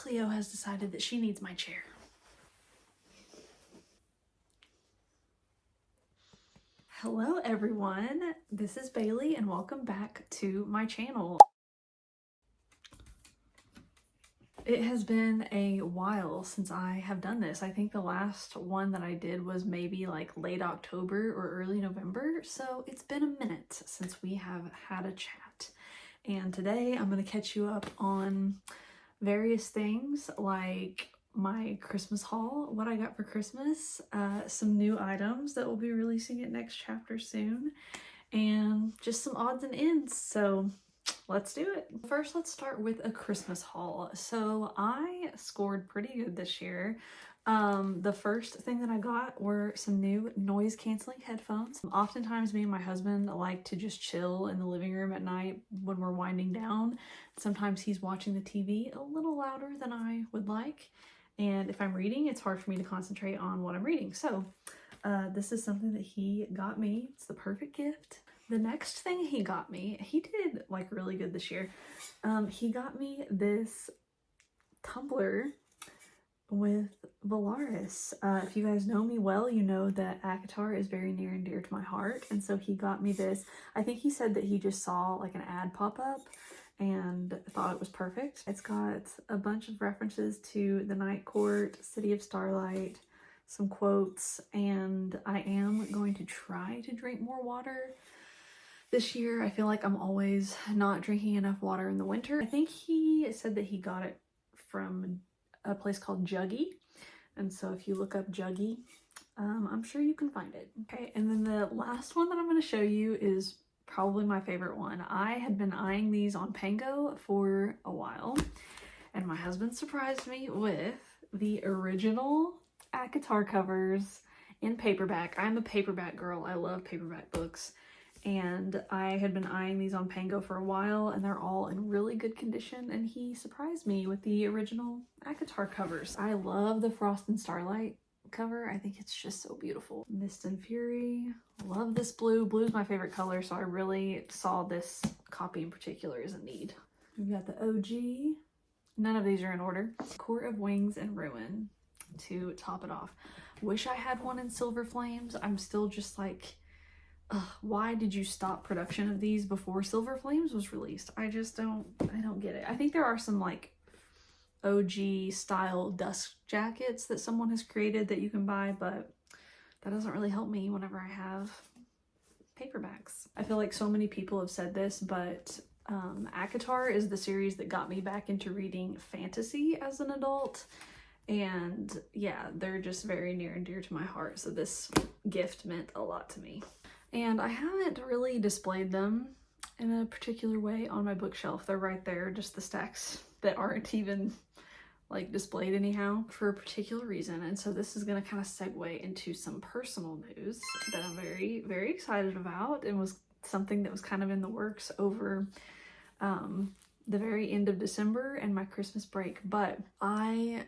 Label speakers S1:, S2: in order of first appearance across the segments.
S1: Cleo has decided that she needs my chair. Hello everyone, this is Bailey and welcome back to my channel. It has been a while since I have done this. I think the last one that I did was maybe like late October or early November, so it's been a minute since we have had a chat. And today I'm going to catch you up on various things like my Christmas haul, what I got for Christmas, some new items that will be releasing at next chapter soon, and just some odds and ends. So let's do it. First, let's start with a Christmas haul. So I scored pretty good this year. The first thing that I got were some new noise canceling headphones. Oftentimes me and my husband like to just chill in the living room at night when we're winding down. Sometimes he's watching the TV a little louder than I would like. And if I'm reading, it's hard for me to concentrate on what I'm reading. So this is something that he got me. It's the perfect gift. The next thing he got me, he did like really good this year. He got me this tumbler with Valaris. If you guys know me well, you know that ACOTAR is very near and dear to my heart. And so he got me this. I think he said that he just saw like an ad pop up and thought it was perfect. It's got a bunch of references to the Night Court, City of Starlight, some quotes, and I am going to try to drink more water this year. I feel like I'm always not drinking enough water in the winter. I think he said that he got it from a place called Juggy, and so if you look up Juggy, I'm sure you can find it. Okay, and then the last one that I'm going to show you is probably my favorite one. I had been eyeing these on Pango for a while, and my husband surprised me with the original ACOTAR covers in paperback. I'm a paperback girl. I love paperback books, and I had been eyeing these on Pango for a while, and they're all in really good condition, and he surprised me with the original ACOTAR covers. I love the Frost and Starlight cover. I think it's just so beautiful. Mist and Fury. Love this blue. Blue is my favorite color, so I really saw this copy in particular as a need. We've got the OG. None of these are in order. Court of Wings and Ruin to top it off. Wish I had one in Silver Flames. I'm still just like, why did you stop production of these before Silver Flames was released? I don't get it. I think there are some like OG style dust jackets that someone has created that you can buy, but that doesn't really help me whenever I have paperbacks. I feel like so many people have said this, but ACOTAR is the series that got me back into reading fantasy as an adult, and yeah, they're just very near and dear to my heart, so this gift meant a lot to me. And I haven't really displayed them in a particular way on my bookshelf. They're right there, just the stacks that aren't even like displayed anyhow for a particular reason. And so this is going to kind of segue into some personal news that I'm very, very excited about, and was something that was kind of in the works over the very end of December and my Christmas break. But I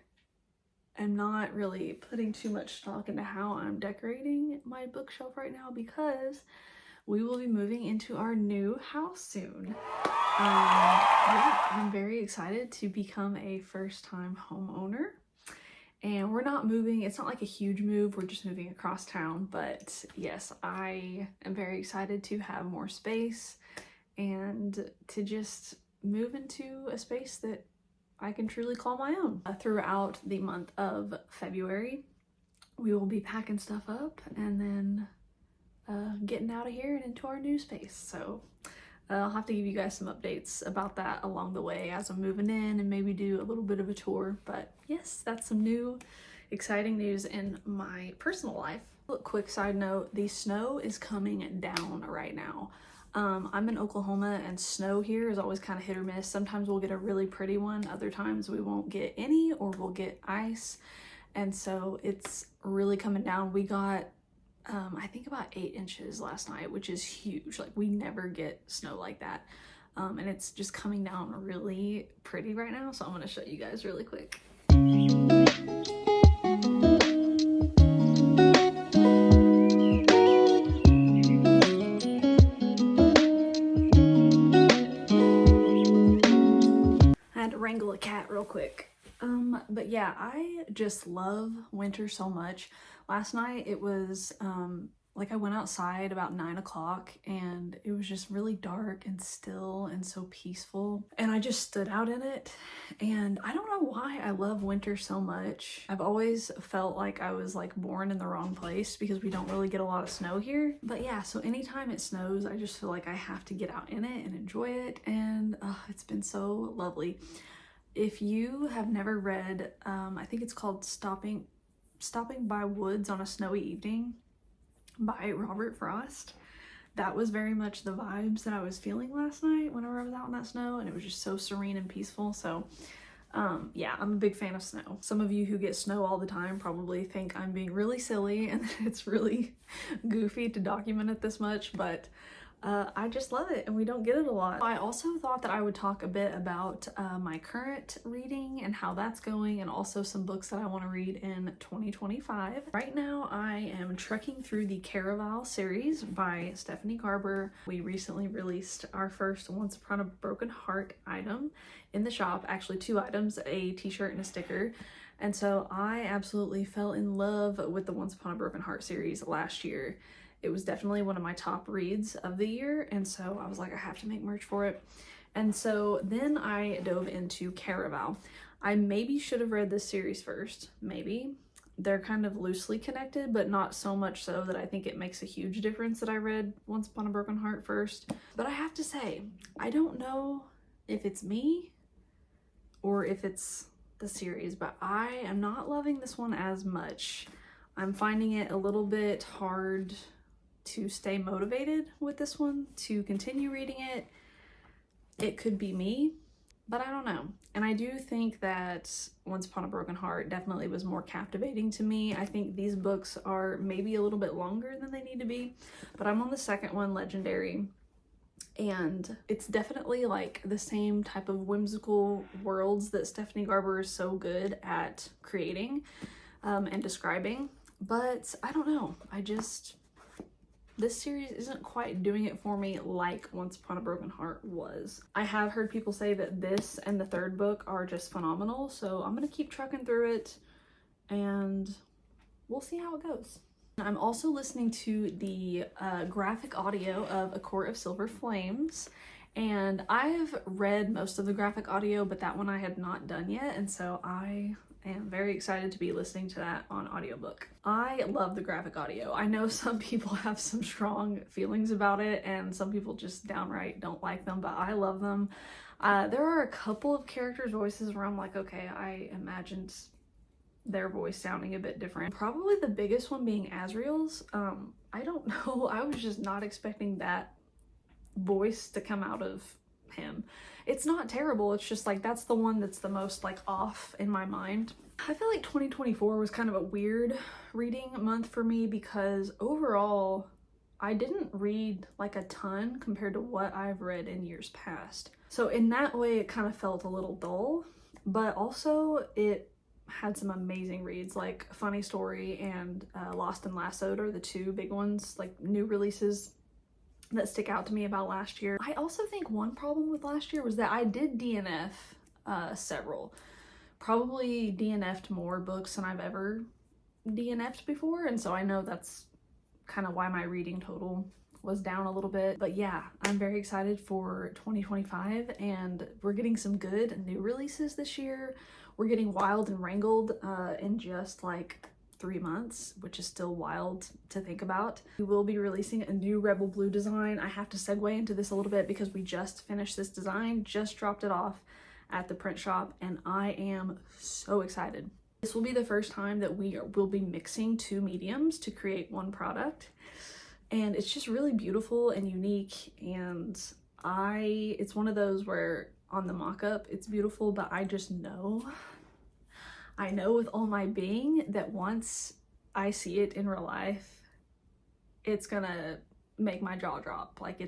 S1: am not really putting too much stock into how I'm decorating my bookshelf right now, because we will be moving into our new house soon. Yeah, I'm very excited to become a first-time homeowner, and we're not moving. It's not like a huge move. We're just moving across town, but yes, I am very excited to have more space and to just move into a space that I can truly call my own. Throughout the month of February, we will be packing stuff up and then getting out of here and into our new space. So I'll have to give you guys some updates about that along the way as I'm moving in, and maybe do a little bit of a tour. But yes, that's some new exciting news in my personal life. Quick side note, the snow is coming down right now. I'm in Oklahoma, and snow here is always kind of hit or miss. Sometimes we'll get a really pretty one, other times we won't get any, or we'll get ice. And so it's really coming down. We got I think about 8 inches last night, which is huge. Like, we never get snow like that. And it's just coming down really pretty right now. So I'm going to show you guys really quick. I had to wrangle a cat real quick. But yeah, I just love winter so much. Last night it was like I went outside about 9 o'clock and it was just really dark and still and so peaceful. And I just stood out in it. And I don't know why I love winter so much. I've always felt like I was like born in the wrong place because we don't really get a lot of snow here. But yeah, so anytime it snows, I just feel like I have to get out in it and enjoy it. And it's been so lovely. If you have never read, I think it's called Stopping by Woods on a Snowy Evening by Robert Frost. That was very much the vibes that I was feeling last night whenever I was out in that snow, and it was just so serene and peaceful. So yeah, I'm a big fan of snow. Some of you who get snow all the time probably think I'm being really silly and it's really goofy to document it this much, but I just love it and we don't get it a lot. I also thought that I would talk a bit about my current reading and how that's going, and also some books that I want to read in 2025. Right now I am trekking through the Caraval series by Stephanie Garber. We recently released our first Once Upon a Broken Heart item in the shop, actually 2 items, a t-shirt and a sticker. And so I absolutely fell in love with the Once Upon a Broken Heart series last year. It was definitely one of my top reads of the year, and so I was like, I have to make merch for it. And so then I dove into Caraval. I maybe should have read this series first, maybe. They're kind of loosely connected, but not so much so that I think it makes a huge difference that I read Once Upon a Broken Heart first. But I have to say, I don't know if it's me or if it's the series, but I am not loving this one as much. I'm finding it a little bit hard to stay motivated with this one, to continue reading it. It could be me, but I don't know. And I do think that Once Upon a Broken Heart definitely was more captivating to me. I think these books are maybe a little bit longer than they need to be, but I'm on the second one, Legendary, and it's definitely like the same type of whimsical worlds that Stephanie Garber is so good at creating and describing. But I don't know, this series isn't quite doing it for me like Once Upon a Broken Heart was. I have heard people say that this and the third book are just phenomenal, so I'm gonna keep trucking through it and we'll see how it goes. I'm also listening to the graphic audio of A Court of Silver Flames, and I've read most of the graphic audio, but that one I had not done yet, and so I am very excited to be listening to that on audiobook. I love the graphic audio. I know some people have some strong feelings about it and some people just downright don't like them, but I love them. There are a couple of characters' voices where I'm like, okay, I imagined their voice sounding a bit different. Probably the biggest one being Azriel's. I don't know, I was just not expecting that voice to come out of him. It's not terrible, it's just like that's the one that's the most like off in my mind. I feel like 2024 was kind of a weird reading month for me because overall I didn't read like a ton compared to what I've read in years past. So in that way it kind of felt a little dull, but also it had some amazing reads like Funny Story and Lost and Lassoed are the 2 big ones, like new releases that stick out to me about last year. I also think one problem with last year was that I did DNF several. Probably DNF'd more books than I've ever DNF'd before, and so I know that's kind of why my reading total was down a little bit. But yeah, I'm very excited for 2025 and we're getting some good new releases this year. We're getting Wild and Wrangled in just like 3 months, which is still wild to think about. We will be releasing a new Rebel Blue design. I have to segue into this a little bit because we just finished this design, just dropped it off at the print shop, and I am so excited. This will be the first time that we will be mixing 2 mediums to create one product, and it's just really beautiful and unique, and it's one of those where on the mock-up it's beautiful, but I just know with all my being that once I see it in real life, it's gonna make my jaw drop. Like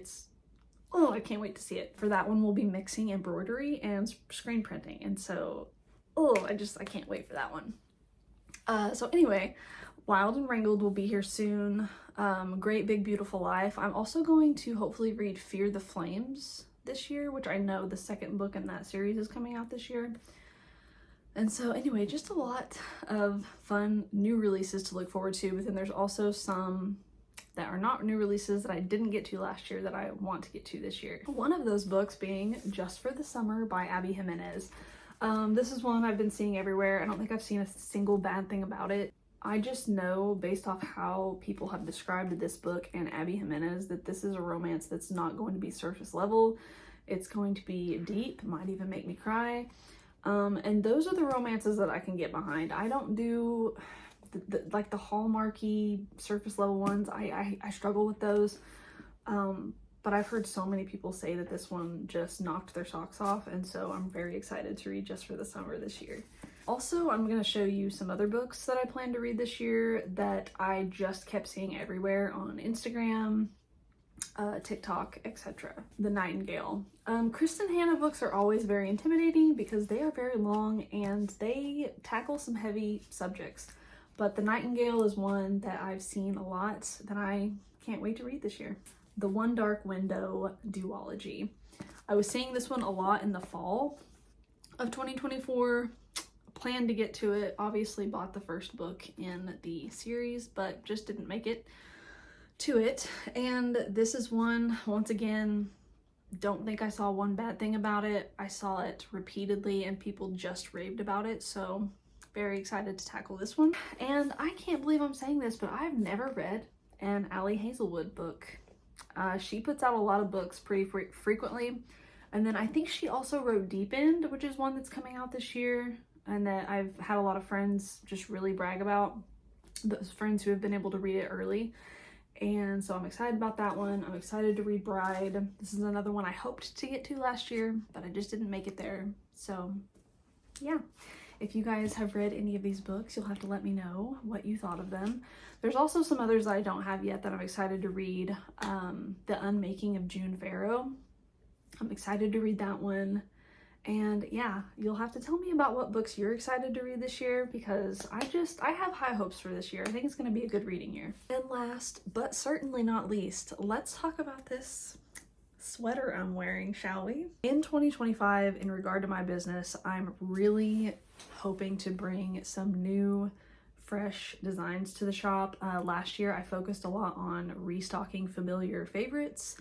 S1: I can't wait to see it. For that one, we'll be mixing embroidery and screen printing. And so, I can't wait for that one. So anyway, Wild and Wrangled will be here soon. Great Big Beautiful Life. I'm also going to hopefully read Fear the Flames this year, which I know the second book in that series is coming out this year. And so anyway, just a lot of fun new releases to look forward to, but then there's also some that are not new releases that I didn't get to last year that I want to get to this year. One of those books being Just for the Summer by Abby Jimenez. This is one I've been seeing everywhere. I don't think I've seen a single bad thing about it. I just know based off how people have described this book and Abby Jimenez that this is a romance that's not going to be surface level. It's going to be deep, might even make me cry. And those are the romances that I can get behind. I don't do like the hallmarky surface level ones. I struggle with those. But I've heard so many people say that this one just knocked their socks off, and so I'm very excited to read Just for the Summer this year. Also, I'm going to show you some other books that I plan to read this year that I just kept seeing everywhere on Instagram, TikTok, etc. The Nightingale. Kristen Hanna books are always very intimidating because they are very long and they tackle some heavy subjects. But The Nightingale is one that I've seen a lot that I can't wait to read this year. The One Dark Window duology. I was seeing this one a lot in the fall of 2024. Planned to get to it. Obviously bought the first book in the series, but just didn't make it to it. And this is one, once again, don't think I saw one bad thing about it. I saw it repeatedly and people just raved about it, so very excited to tackle this one. And I can't believe I'm saying this, but I've never read an Ali Hazelwood book. She puts out a lot of books pretty frequently, and then I think she also wrote Deep End, which is one that's coming out this year and that I've had a lot of friends just really brag about, those friends who have been able to read it early. And so I'm excited about that one. I'm excited to read Bride. This is another one I hoped to get to last year, but I just didn't make it there. So yeah, if you guys have read any of these books, you'll have to let me know what you thought of them. There's also some others that I don't have yet that I'm excited to read. The Unmaking of June Farrow. I'm excited to read that one. And yeah, you'll have to tell me about what books you're excited to read this year, because I have high hopes for this year. I think it's going to be a good reading year. And last, but certainly not least, let's talk about this sweater I'm wearing, shall we? In 2025, in regard to my business, I'm really hoping to bring some new, fresh designs to the shop. Last year, I focused a lot on restocking familiar favorites.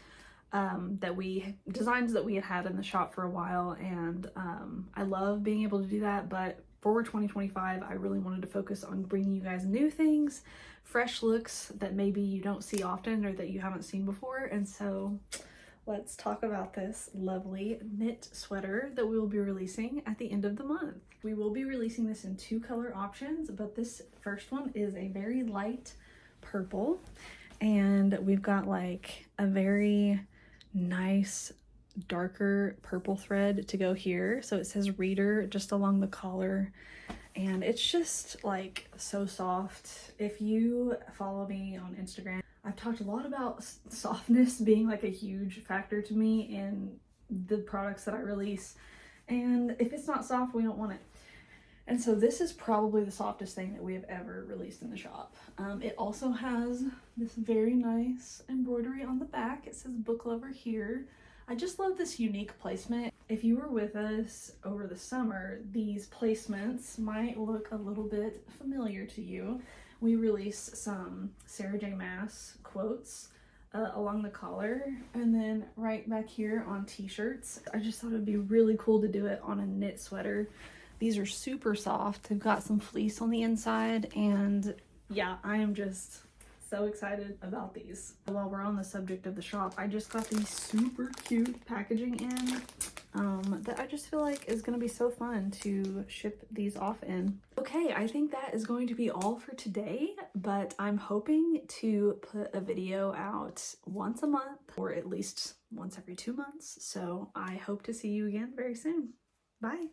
S1: Designs that we had in the shop for a while, and I love being able to do that, but for 2025 I really wanted to focus on bringing you guys new things, fresh looks that maybe you don't see often or that you haven't seen before. And so let's talk about this lovely knit sweater that we will be releasing at the end of the month. We will be releasing this in 2 color options, but this first one is a very light purple, and we've got like a very nice darker purple thread to go here. So it says Reader just along the collar, and it's just like so soft. If you follow me on Instagram, I've talked a lot about softness being like a huge factor to me in the products that I release, and if it's not soft, we don't want it. And so this is probably the softest thing that we have ever released in the shop. It also has this very nice embroidery on the back. It says Book Lover here. I just love this unique placement. If you were with us over the summer, these placements might look a little bit familiar to you. We released some Sarah J. Maas quotes along the collar, and then right back here on t-shirts. I just thought it'd be really cool to do it on a knit sweater. These are super soft. They've got some fleece on the inside, and yeah, I am just so excited about these. While we're on the subject of the shop, I just got these super cute packaging in that I just feel like is going to be so fun to ship these off in. Okay, I think that is going to be all for today, but I'm hoping to put a video out once a month, or at least once every 2 months. So I hope to see you again very soon. Bye.